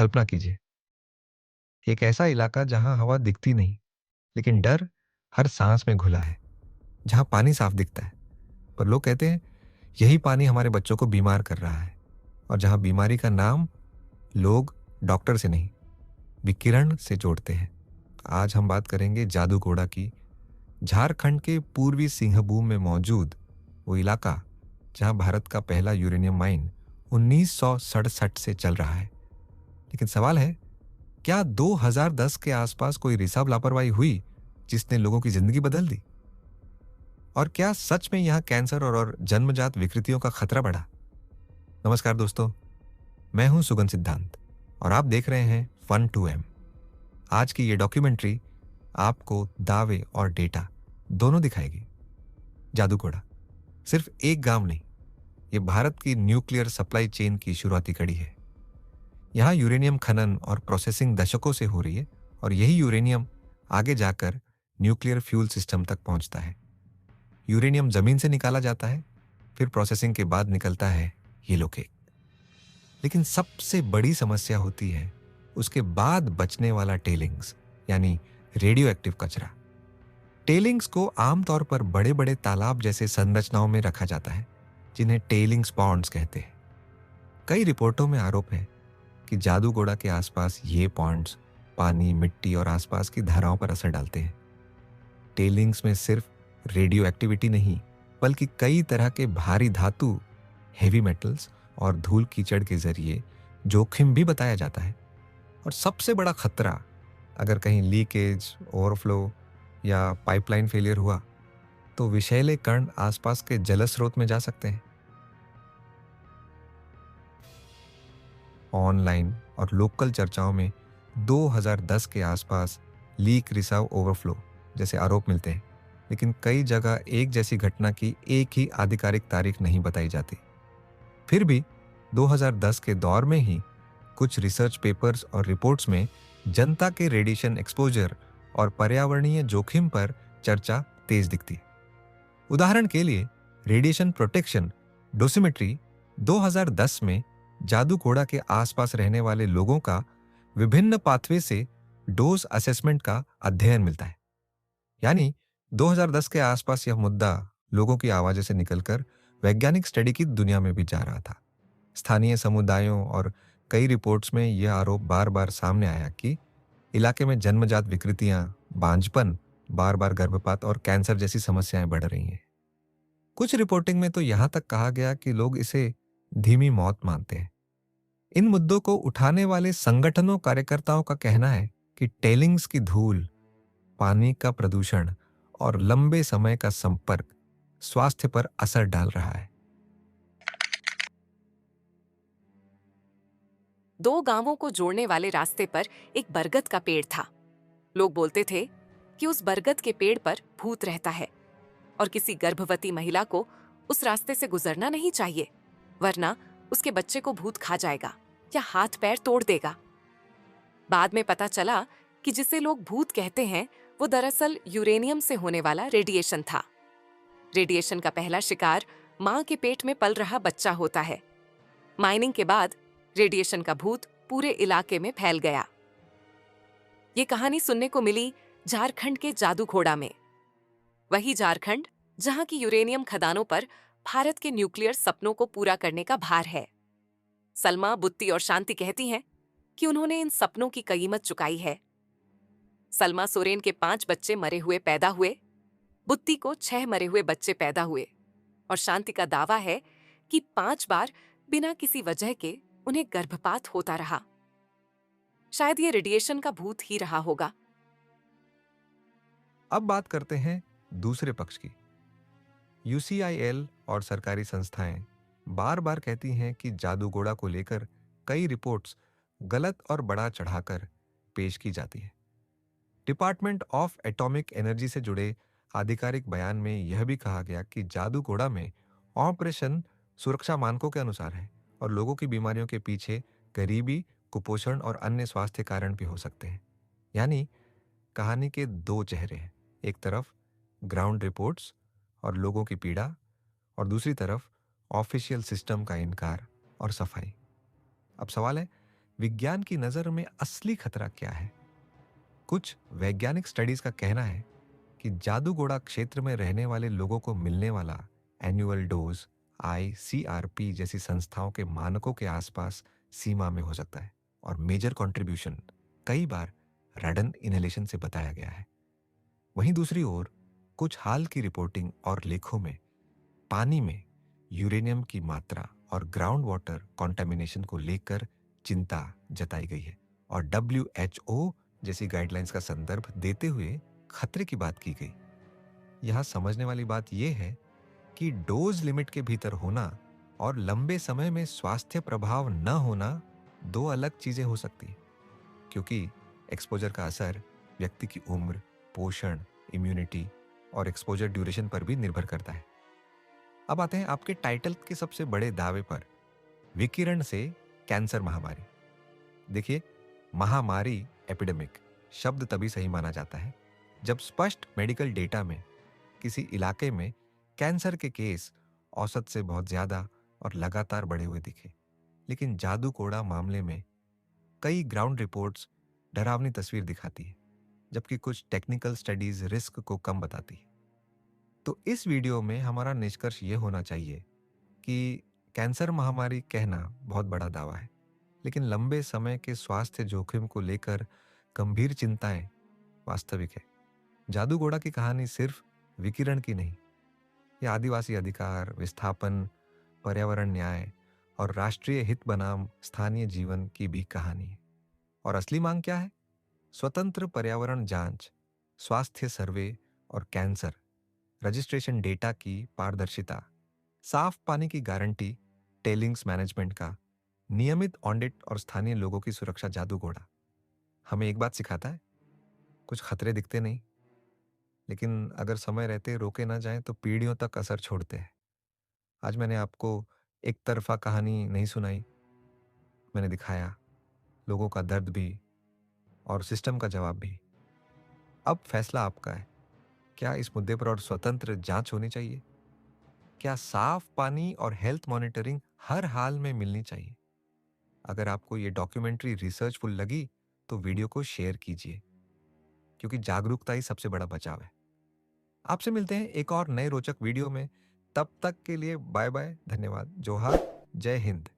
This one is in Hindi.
कल्पना कीजिए, एक ऐसा इलाका जहां हवा दिखती नहीं, लेकिन डर हर सांस में घुला है। जहां पानी साफ दिखता है, पर लोग कहते हैं यही पानी हमारे बच्चों को बीमार कर रहा है। और जहां बीमारी का नाम लोग डॉक्टर से नहीं, विकिरण से जोड़ते हैं। आज हम बात करेंगे जादूगोड़ा की। झारखंड के पूर्वी सिंहभूम में मौजूद वो इलाका जहां भारत का पहला यूरेनियम माइन 1967 से चल रहा है। लेकिन सवाल है, क्या 2010 के आसपास कोई रिसाव लापरवाही हुई जिसने लोगों की जिंदगी बदल दी? और क्या सच में यहां कैंसर और जन्मजात विकृतियों का खतरा बढ़ा? नमस्कार दोस्तों, मैं हूं सुगन सिद्धांत और आप देख रहे हैं फन टू एम। आज की ये डॉक्यूमेंट्री आपको दावे और डेटा दोनों दिखाएगी। जादूगोड़ा सिर्फ एक गांव नहीं, ये भारत की न्यूक्लियर सप्लाई चेन की शुरुआती कड़ी है। यहाँ यूरेनियम खनन और प्रोसेसिंग दशकों से हो रही है और यही यूरेनियम आगे जाकर न्यूक्लियर फ्यूल सिस्टम तक पहुंचता है। यूरेनियम जमीन से निकाला जाता है, फिर प्रोसेसिंग के बाद निकलता है येलो केक। लेकिन सबसे बड़ी समस्या होती है उसके बाद बचने वाला टेलिंग्स, यानी रेडियो एक्टिव कचरा। टेलिंग्स को आमतौर पर बड़े बड़े तालाब जैसे संरचनाओं में रखा जाता है, जिन्हें टेलिंग्स पॉन्ड्स कहते हैं। कई रिपोर्टों में आरोप है कि जादूगोड़ा के आसपास ये पॉन्ड्स पानी, मिट्टी और आसपास की धाराओं पर असर डालते हैं। टेलिंग्स में सिर्फ रेडियो एक्टिविटी नहीं, बल्कि कई तरह के भारी धातु, हेवी मेटल्स और धूल कीचड़ के जरिए जोखिम भी बताया जाता है। और सबसे बड़ा खतरा, अगर कहीं लीकेज, ओवरफ्लो या पाइपलाइन फेलियर हुआ तो विषैले कण आसपास के जल स्रोत में जा सकते हैं। ऑनलाइन और लोकल चर्चाओं में 2010 के आसपास लीक, रिसाव, ओवरफ्लो जैसे आरोप मिलते हैं, लेकिन कई जगह एक जैसी घटना की एक ही आधिकारिक तारीख नहीं बताई जाती। फिर भी 2010 के दौर में ही कुछ रिसर्च पेपर्स और रिपोर्ट्स में जनता के रेडिएशन एक्सपोजर और पर्यावरणीय जोखिम पर चर्चा तेज दिखती है। उदाहरण के लिए रेडिएशन प्रोटेक्शन डोसिमेट्री 2010 में जादूगोड़ा के आसपास रहने वाले लोगों का विभिन्न पाथवे से डोज असेसमेंट का अध्ययन मिलता है। यानी 2010 के आसपास यह मुद्दा लोगों की आवाज़ों से निकलकर वैज्ञानिक स्टडी की दुनिया में भी जा रहा था। स्थानीय समुदायों और कई रिपोर्ट्स में यह आरोप बार बार सामने आया कि इलाके में जन्मजात विकृतियां, बांझपन, बार बार गर्भपात और कैंसर जैसी समस्याएं बढ़ रही हैं। कुछ रिपोर्टिंग में तो यहां तक कहा गया कि लोग इसे धीमी मौत मानते हैं। इन मुद्दों को उठाने वाले संगठनों, कार्यकर्ताओं का कहना है कि टेलिंग्स की धूल, पानी का प्रदूषण और लंबे समय का संपर्क स्वास्थ्य पर असर डाल रहा है। 2 गांवों को जोड़ने वाले रास्ते पर एक बरगद का पेड़ था। लोग बोलते थे कि उस बरगद के पेड़ पर भूत रहता है और किसी गर्भवती महिला को उस रास्ते से गुजरना नहीं चाहिए, वरना उसके बच्चे को भूत खा जाएगा या हाथ पैर तोड़ देगा। बाद में पता चला कि जिसे लोग भूत कहते हैं वो दरअसल यूरेनियम से होने वाला रेडिएशन था। रेडिएशन का पहला शिकार मां के पेट में पल रहा बच्चा होता है। माइनिंग के बाद रेडिएशन का भूत पूरे इलाके में फैल गया। ये कहानी सुनने को मिली झारखंड के जादूगोड़ा में। वही झारखंड जहां की यूरेनियम खदानों पर भारत के न्यूक्लियर सपनों को पूरा करने का भार है। सलमा, बुत्ती और शांति कहती हैं कि उन्होंने इन सपनों की कीमत चुकाई है। सलमा सोरेन के 5 बच्चे मरे हुए पैदा हुए, बुत्ती को 6 मरे हुए बच्चे पैदा हुए और शांति का दावा है कि 5 बार बिना किसी वजह के उन्हें गर्भपात होता रहा। शायद ये रेडिएशन का भूत ही रहा होगा। अब बात करते हैं दूसरे पक्ष की। यूसीआईएल और सरकारी संस्थाएं बार बार कहती हैं कि जादूगोड़ा को लेकर कई रिपोर्ट्स गलत और बड़ा चढ़ाकर पेश की जाती है। डिपार्टमेंट ऑफ एटॉमिक एनर्जी से जुड़े आधिकारिक बयान में यह भी कहा गया कि जादूगोड़ा में ऑपरेशन सुरक्षा मानकों के अनुसार है और लोगों की बीमारियों के पीछे गरीबी, कुपोषण और अन्य स्वास्थ्य कारण भी हो सकते हैं। यानी कहानी के 2 चेहरे हैं। एक तरफ ग्राउंड रिपोर्ट्स और लोगों की पीड़ा, और दूसरी तरफ ऑफिशियल सिस्टम का इनकार और सफाई। अब सवाल है, विज्ञान की नज़र में असली खतरा क्या है? कुछ वैज्ञानिक स्टडीज का कहना है कि जादूगोड़ा क्षेत्र में रहने वाले लोगों को मिलने वाला एनुअल डोज आईसीआरपी जैसी संस्थाओं के मानकों के आसपास सीमा में हो सकता है, और मेजर कंट्रीब्यूशन कई बार रेडन इनहेलेशन से बताया गया है। वहीं दूसरी ओर कुछ हाल की रिपोर्टिंग और लेखों में पानी में यूरेनियम की मात्रा और ग्राउंड वाटर कॉन्टेमिनेशन को लेकर चिंता जताई गई है, और WHO जैसी गाइडलाइंस का संदर्भ देते हुए खतरे की बात की गई। यहां समझने वाली बात यह है कि डोज लिमिट के भीतर होना और लंबे समय में स्वास्थ्य प्रभाव न होना दो अलग चीजें हो सकती हैं, क्योंकि एक्सपोजर का असर व्यक्ति की उम्र, पोषण, इम्यूनिटी और एक्सपोजर ड्यूरेशन पर भी निर्भर करता है। अब आते हैं आपके टाइटल के सबसे बड़े दावे पर, विकिरण से कैंसर महामारी। देखिए, महामारी एपिडेमिक शब्द तभी सही माना जाता है जब स्पष्ट मेडिकल डेटा में किसी इलाके में कैंसर के केस औसत से बहुत ज्यादा और लगातार बढ़े हुए दिखे। लेकिन जादू कोड़ा मामले में कई ग्राउंड रिपोर्ट्स डरावनी तस्वीर दिखाती है, जबकि कुछ टेक्निकल स्टडीज रिस्क को कम बताती है। तो इस वीडियो में हमारा निष्कर्ष ये होना चाहिए कि कैंसर महामारी कहना बहुत बड़ा दावा है, लेकिन लंबे समय के स्वास्थ्य जोखिम को लेकर गंभीर चिंताएं वास्तविक है। जादूगोड़ा की कहानी सिर्फ विकिरण की नहीं, ये आदिवासी अधिकार, विस्थापन, पर्यावरण न्याय और राष्ट्रीय हित बनाम स्थानीय जीवन की भी कहानी है। और असली मांग क्या है? स्वतंत्र पर्यावरण जांच, स्वास्थ्य सर्वे और कैंसर रजिस्ट्रेशन डेटा की पारदर्शिता, साफ पानी की गारंटी, टेलिंग्स मैनेजमेंट का नियमित ऑडिट और स्थानीय लोगों की सुरक्षा। जादूगोड़ा हमें एक बात सिखाता है, कुछ खतरे दिखते नहीं, लेकिन अगर समय रहते रोके ना जाएं तो पीढ़ियों तक असर छोड़ते हैं। आज मैंने आपको एक तरफा कहानी नहीं सुनाई, मैंने दिखाया लोगों का दर्द भी और सिस्टम का जवाब भी। अब फैसला आपका है, क्या इस मुद्दे पर और स्वतंत्र जांच होनी चाहिए? क्या साफ पानी और हेल्थ मॉनिटरिंग हर हाल में मिलनी चाहिए? अगर आपको ये डॉक्यूमेंट्री रिसर्चफुल लगी तो वीडियो को शेयर कीजिए, क्योंकि जागरूकता ही सबसे बड़ा बचाव है। आपसे मिलते हैं एक और नए रोचक वीडियो में। तब तक के लिए बाय बाय, धन्यवाद, जोहार, जय हिंद।